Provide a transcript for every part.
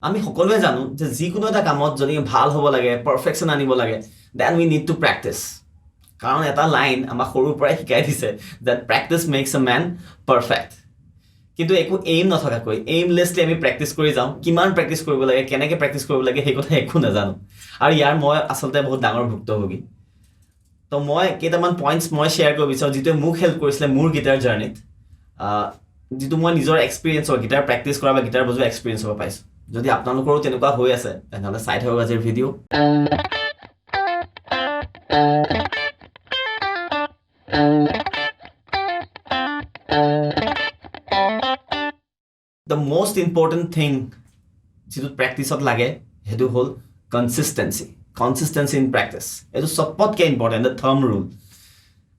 আমি সকলোৱে জানো যে যিকোনো এটা কামত যদি ভাল হ'ব লাগে পাৰফেকশ্যন আনিব লাগে then we need to practice কাৰণ এটা লাইন আমাক সৰুৰ পৰাই শিকাই দিছে that practice makes a man perfect কিন্তু একো এইম নথকাকৈ এইমলেছলি আমি প্ৰেক্টিচ কৰি যাওঁ কিমান প্ৰেক্টিচ কৰিব লাগে কেনেকৈ প্ৰেক্টিচ কৰিব লাগে সেই কথা একো নাজানো আৰু ইয়াৰ মই আচলতে বহুত ডাঙৰ ভুক্তভোগী তো মই কেইটামান পইণ্টছ মই শ্বেয়াৰ কৰিব বিচাৰোঁ যিটোৱে মোক হেল্প কৰিছিলে মোৰ গীটাৰ জাৰ্ণিত যিটো মই নিজৰ এক্সপিৰিয়েঞ্চৰ গীটাৰ প্ৰেক্টিচ কৰা বা গীটাৰ বজোৱা এক্সপিৰিয়েঞ্চ হ'ব পাইছোঁ যদি আপোনালোকৰো তেনেকুৱা হৈ আছে তেনেহ'লে চাই থাকক আজিৰ video' the most important thing যিটো প্ৰেক্টিচত লাগে সেইটো হ'ল কনচিষ্টেঞ্চি ইন প্ৰেক্টিচ এইটো চবতকৈ ইম্পৰ্টেণ্ট দ্য থাৰ্ম ৰুল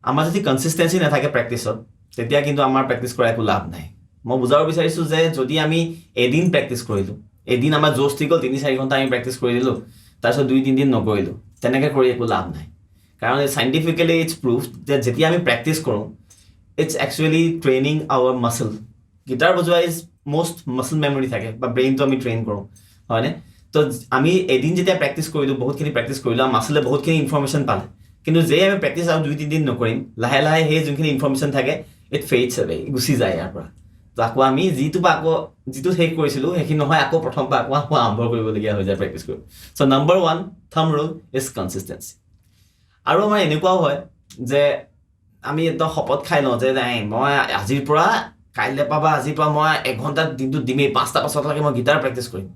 আমাৰ যদি কনচিষ্টেঞ্চি নাথাকে প্ৰেক্টিচত তেতিয়া কিন্তু আমাৰ প্ৰেক্টিচ কৰা একো লাভ নাই মই বুজাব বিচাৰিছোঁ যে যদি আমি এদিন প্ৰেক্টিচ কৰিলোঁ এদিন আমাৰ জোচ ঠিক হ'ল 3-4 ঘণ্টা আমি প্ৰেক্টিচ কৰি দিলোঁ তাৰপিছত 2-3 দিন নকৰিলোঁ তেনেকৈ কৰি একো লাভ নাই কাৰণ চাইণ্টিফিকেলি ইটছ প্ৰুভ যে যেতিয়া আমি প্ৰেক্টিচ কৰোঁ it's actually training our muscle guitar বজোৱা ইজ মষ্ট মাছল মেমৰি থাকে বা ব্ৰেইনটো আমি ট্ৰেইন কৰোঁ হয়নে তো আমি এদিন যেতিয়া প্ৰেক্টিচ কৰিলোঁ বহুতখিনি প্ৰেক্টিচ কৰিলোঁ আৰু মাছলে বহুতখিনি ইনফৰ্মেশ্যন পালে কিন্তু যে আমি প্ৰেক্টিচ আৰু 2-3 দিন নকৰিম লাহে লাহে সেই যোনখিনি ইনফৰ্মেশ্যন থাকে ইট ফেইডছ এৱে গুচি যায় ইয়াৰ পৰা তো আকৌ আমি যিটো শেষ কৰিছিলোঁ সেইখিনি নহয় আকৌ প্ৰথম পৰা আকৌ আৰম্ভ কৰিবলগীয়া হৈ যায় প্ৰেক্টিচ কৰি so' number 1 thumb rule is consistency আৰু আমাৰ এনেকুৱাও হয় যে আমি একদম শপত খাই লওঁ যে নাই মই আজিৰ পৰা কাইলৈ পৰা আজিৰ পৰা মই 1 ঘণ্টা দিনটোত দিমেই 5টা পাছতলৈকে মই গীটাৰ প্ৰেক্টিচ কৰিম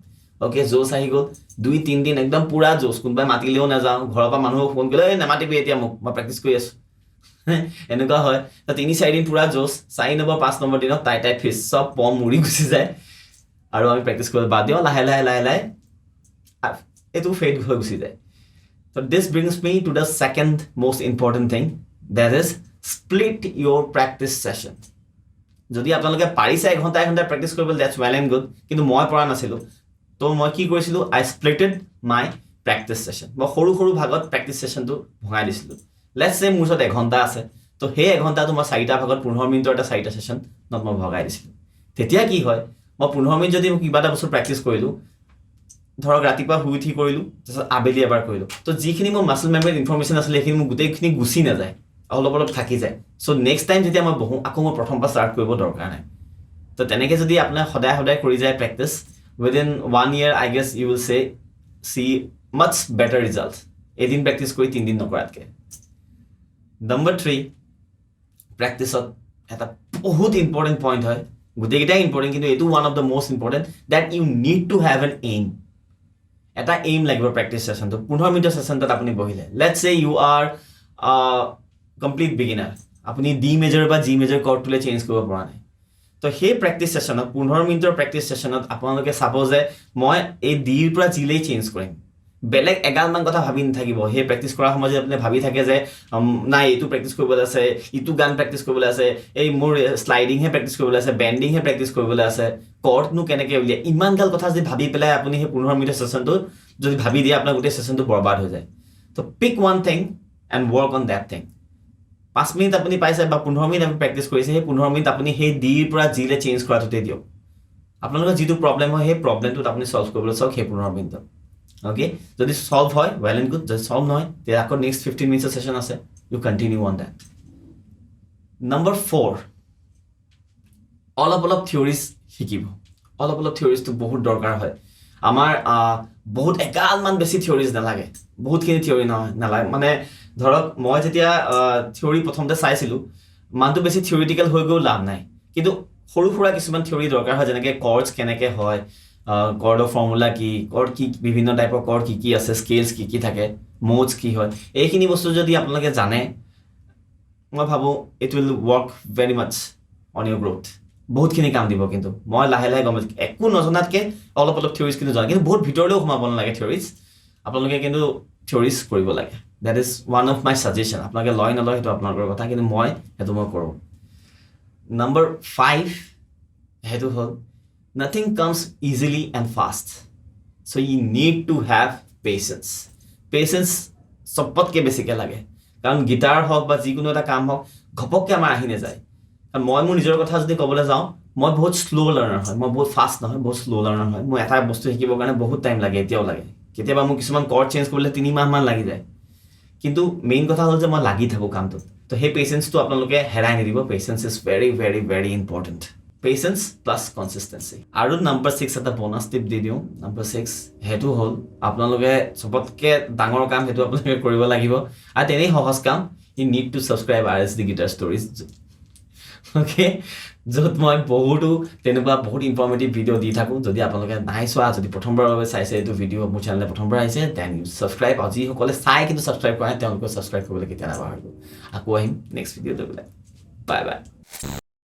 অ'কে জোচ আহি গ'ল 2-3 দিন একদম পূৰা জোচ কোনোবাই মাতিলেও নাযাওঁ ঘৰৰ পৰা মানুহক ফোন কৰিলে এই নামাতিবি এতিয়া মোক মই প্ৰেক্টিচ কৰি আছোঁ এনেকুৱা হয় 3-4 দিন পূৰা জোচ 4 নম্বৰ 5 নম্বৰ দিনত টাই ফিজ চব পম উৰি গুচি যায় আৰু আমি প্ৰেক্টিচ কৰিব বাদ দিওঁ লাহে লাহে এইটো ফেড হৈ গুচি যায় So this brings me to the second most important thing that is split your practice session যদি আপোনালোকে পাৰিছে 1 ঘণ্টা প্ৰেক্টিচ কৰিবলৈ that's well and good কিন্তু মই পৰা নাছিলোঁ তো মই কি কৰিছিলোঁ I splitted my practice session মই সৰু ভাগত প্ৰেক্টিচ সেশনটো ভগাই দিছিলোঁ let's say মোৰ ওচৰত 1 ঘণ্টা আছে তো সেই 1 ঘণ্টাটো মই 4টা ভাগত 15 মিনিটৰ এটা 4টা সেশন মই ভগাই দিছিলোঁ তেতিয়া কি হয় মই 15 মিনিট যদি কিবা এটা বস্তু প্ৰেক্টিচ কৰিলোঁ ধৰক ৰাতিপুৱা শুই উঠি কৰিলোঁ তাৰপিছত আবেলি এবাৰ কৰিলোঁ তো যিখিনি মোৰ মাছল মেমৰিত ইনফৰ্মেশ্যন আছিলে সেইখিনি মোৰ গোটেইখিনি গুচি নাযায় অলপ থাকি যায় চ' নেক্সট টাইম যেতিয়া মই বহোঁ আকৌ মই প্ৰথম পৰা ষ্টাৰ্ট কৰিব দৰকাৰ নাই তো তেনেকৈ যদি আপোনাৰ সদায় কৰি যায় practice within 1 year I guess you will see much better results এদিন প্ৰেক্টিচ কৰি 3 দিন নকৰাতকৈ নম্বৰ 3 প্ৰেক্টিচত এটা বহুত ইম্পৰ্টেণ্ট পইণ্ট হয় গোটেইকেইটাই ইম্পৰ্টেণ্ট কিন্তু এইটো one of the most important that you need to have an aim এটা এইম লাগিব প্ৰেক্টিচ সেশনটো 15 মিনিটৰ সেশনটোত আপুনি বহিলে let's say you are complete beginner আপুনি ডি মেজৰ বা জি মেজৰ কৰ্ডটোলৈ চেঞ্জ কৰিব পৰা নাই তো সেই প্ৰেক্টিচ সেশনত 15 মিনিটৰ প্ৰেক্টিচ সেশনত আপোনালোকে চাব যে মই এই ডিৰ পৰা জিলৈ চেঞ্জ কৰিম বেলেগ এগালমান কথা ভাবি নাথাকিব সেই প্ৰেক্টিচ কৰাৰ সময়ত আপুনি ভাবি থাকে যে নাই এইটো প্ৰেক্টিচ কৰিবলৈ আছে ইটো গান প্ৰেক্টিচ কৰিবলৈ আছে এই মোৰ শ্লাইডিংহে প্ৰেক্টিচ কৰিবলৈ আছে বেণ্ডিংহে প্ৰেক্টিচ কৰিবলৈ আছে কৰ্ডনো কেনেকৈ উলিয়াই ইমান গাল কথা যদি ভাবি পেলাই আপুনি সেই 15 মিনিটৰ সেশনটো যদি ভাবি দিয়ে আপোনাৰ গোটেই সেশনটো বৰবাদ হৈ যায় তো pick one thing and work on that thing 5 minute আপুনি পাইছে বা 15 মিনিট আপুনি প্ৰেক্টিচ কৰিছে সেই 15 মিনিট আপুনি সেই ডিৰ পৰা জিলৈ চেঞ্জ কৰাটোতে দিয়ক আপোনালোকৰ যিটো প্ৰব্লেম হয় সেই প্ৰব্লেমটোত আপুনি সলভ কৰিবলৈ চাওক সেই 15 মিনিটত অ'কে যদি সলভ হয় ৱেল এণ্ড গুড যদি সলভ নহয় তেতিয়া আকৌ নেক্সট 15 মিনিটৰ সেশন আছে you continue on that number 4 অলপ থিয়ৰিজ শিকিব অলপ থিয়ৰিজটো বহুত দৰকাৰ হয় আমাৰ বহুত এগালমান বেছি থিয়ৰিজ নালাগে বহুতখিনি থিয়ৰি নালাগে মানে ধৰক মই যেতিয়া থিয়ৰি প্ৰথমতে চাইছিলোঁ মানুহটো বেছি থিয়ৰিটিকেল হৈ গৈও লাভ নাই কিন্তু সৰু সুৰা কিছুমান থিয়ৰি দৰকাৰ হয় যেনেকৈ কৰ্ডছ কেনেকৈ হয় কৰ্ডৰ ফৰ্মুলা কি কৰ্ড কি বিভিন্ন টাইপৰ কৰ্ড কি আছে স্কেলছ কি থাকে মোডছ কি হয় এইখিনি বস্তু যদি আপোনালোকে জানে মই ভাবোঁ it will work very much on your growth বহুতখিনি কাম দিব কিন্তু মই লাহে গম পাইছোঁ একো নজনাতকৈ অলপ থিয়ৰিজ কিন্তু জানে কিন্তু বহুত ভিতৰলৈও সোমাব নালাগে থিয়ৰিজ আপোনালোকে কিন্তু থিয়ৰিজ কৰিব লাগে that is one of my suggestion আপোনালোকে লয় নলয় সেইটো আপোনালোকৰ কথা কিন্তু মই কৰোঁ নম্বৰ 5 সেইটো হ'ল nothing comes easily and fast so you need to have patience চবতকৈ বেছিকৈ লাগে কাৰণ গীটাৰ হওক বা যিকোনো এটা কাম হওক ঘপককৈ আমাৰ আহি নাযায় মই মোৰ নিজৰ কথা যদি ক'বলৈ যাওঁ মই বহুত শ্ল' লাৰ্ণাৰ হয় মই বহুত ফাষ্ট নহয় বহুত শ্ল' লাৰ্ণাৰ হয় মই এটা বস্তু শিকিবৰ কাৰণে বহুত টাইম লাগে এতিয়াও লাগে কেতিয়াবা মোক কিছুমান কৰ্ড চেঞ্জ কৰিবলৈ 3 মাহমান লাগি যায় কিন্তু মেইন কথা হ'ল যে মই লাগি থাকোঁ কামটোত তো সেই পেচেন্সটো আপোনালোকে হেৰাই নিদিব patience is very very very important patience plus consistency আৰু নম্বৰ 6 এটা বনাছ টিপ দি দিওঁ নম্বৰ 6 সেইটো হ'ল আপোনালোকে চবতকৈ ডাঙৰ কাম সেইটো আপোনালোকে কৰিব লাগিব আৰু তেনেই সহজ come you need two subscribe RSD guitar stories okay য'ত মই বহুতো তেনেকুৱা বহুত ইনফৰ্মেটিভ ভিডিঅ' দি থাকোঁ যদি আপোনালোকে নাই চোৱা যদি প্ৰথমবাৰৰ বাবে চাইছে এইটো ভিডিঅ' মোৰ চেনেলে প্ৰথমবাৰ আহিছে দেন ইউ ছাবস্ক্ৰাইব আৰু যিসকলে চাই কিন্তু ছাবস্ক্ৰাইব কৰা নাই তেওঁলোকে ছাবস্ক্ৰাইব কৰিবলৈ কেতিয়া নাপাহৰিব আকৌ আহিম নেক্সট ভিডিঅ'টো বোলে বাই বাই